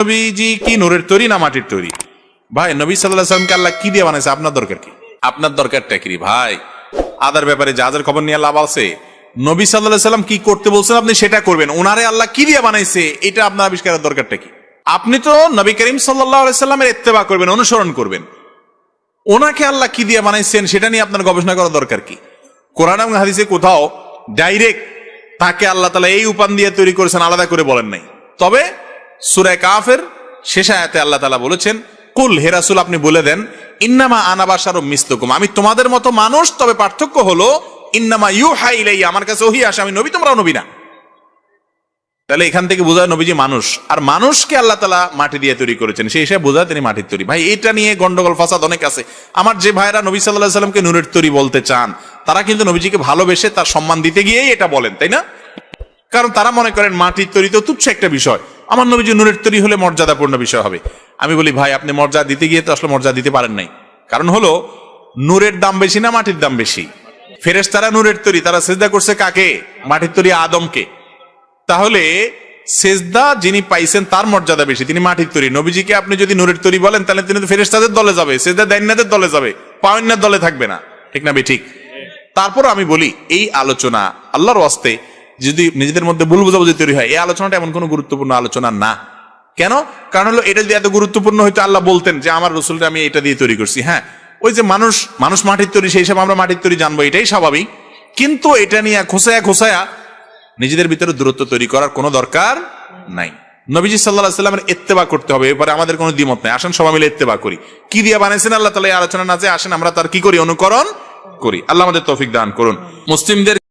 নবীজি কি নূরের তৈরি না মাটির তৈরি? ভাই নবী সাল্লাল্লাহু আলাইহি ওয়াসাল্লামকে আল্লাহ কি দিয়ে বানাইছে? আপনার দরকার কি? আপনার দরকারটা কি ভাই? আদার ব্যাপারে জাহাজের খবর নিয়ে লাভ আছে? নবী সাল্লাল্লাহু আলাইহি ওয়াসাল্লাম কি করতে বলছেন আপনি সেটা করবেন। ওনারে আল্লাহ কি দিয়ে বানাইছে এটা আপনার আবিষ্কারের দরকারটা কি? আপনি তো নবী করিম সাল্লাল্লাহু আলাইহি ওয়াসাল্লামের ইত্তেবা করবেন, অনুসরণ করবেন। ওনাকে আল্লাহ কি দিয়ে বানাইছেন সেটা নিয়ে আপনার গবেষণা করার দরকার কি? কোরআন এবং হাদিসে কোথাও ডাইরেক্ট তাকে আল্লাহ তাআলা এই উপাদান দিয়ে তৈরি করেছেন আলাদা করে বলেন নাই। তবে সূরা কাফের শেষ আয়াতে আল্লাহ তাআলা বলেছেন, কুল হে রাসূল আপনি বলে দেন, ইন্নামা আনা বাশারুম মিসলুকুম, আমি তোমাদের মতো মানুষ, তবে পার্থক্য হলো ইন্নামা ইউহা ইলাইয়া, আমার কাছে ওহী আসে, আমি নবী তোমরাও নবী না। তাহলে এখান থেকে বোঝা যায় নবীজি মানুষ, আর মানুষকে আল্লাহ তাআলা মাটি দিয়ে তৈরি করেছেন, সেই হিসেবে বোঝা তিনি মাটির তৈরি। ভাই এটা নিয়ে গন্ডগোল ফাসাদ অনেক আছে। আমার যে ভাইরা নবী সাল্লাল্লাহু আলাইহি ওয়াসাল্লামকে নূরের তৈরি বলতে চান, তারা কিন্তু নবীজিকে ভালোবেসে তার সম্মান দিতে গিয়েই এটা বলেন, তাই না? কারণ তারা মনে করেন মাটির তৈরি তো তুচ্ছ একটা বিষয়, আমার নবীজি নূরের তৈরি হলে মর্যাদাপূর্ণ বিষয় হবে। আমি বলি ভাই আপনি মর্যাদা দিতে গিয়ে তো আসলে মর্যাদা দিতে পারেন নাই। কারণ হলো নূরের দাম বেশি না মাটির দাম বেশি? ফেরেশতারা নূরের তৈরি, তারা সিজদা করছে কাকে? মাটির তৈরি আদমকে। তাহলে সেজদা যিনি পাইছেন তার মর্যাদা বেশি, তিনি মাটির তৈরি। নবীজিকে আপনি যদি নূরের তৈরি বলেন তাহলে তিনি তো ফেরেশতাদের দলে যাবে, সেজদা দাইন্নাদের দলে যাবে, পাওয়ান্নার দলে থাকবে না, ঠিক না? ঠিক। তারপর আমি বলি এই আলোচনা আল্লাহর ওয়াস্তে যদি নিজেদের মধ্যে ভুল বোঝাবুঝি তৈরি হয়, এই আলোচনাটা এমন কোনো গুরুত্বপূর্ণ আলোচনা না। কেন? কারণ হলো এটা যদি এত গুরুত্বপূর্ণ হইতো আল্লাহ বলতেন যে আমার রাসূলকে আমি এটা দিয়ে তৈরি করছি। হ্যাঁ, ওই যে মানুষ মাটির তৈরি, সেই হিসাবে আমরা মাটির তৈরি জানবো, এটাই স্বাভাবিক। কিন্তু এটা নিয়ে খোসায়া নিজেদের ভিতরে দূরত্ব তৈরি করার কোনো দরকার নাই। নবীজি সাল্লাল্লাহু আলাইহি ওয়াসাল্লামের ইত্তেবা করতে হবে, এবারে আমাদের কোনো দ্বিমত নাই। আসেন সবাই মিলে ইত্তেবা করি। কি দিয়ে বানাইছেন আল্লাহ তাআলা এই আলোচনা না যে আসেন আমরা তার কি করি? অনুকরণ করি। আল্লাহ আমাদের তৌফিক দান করুন। মুসলিমদের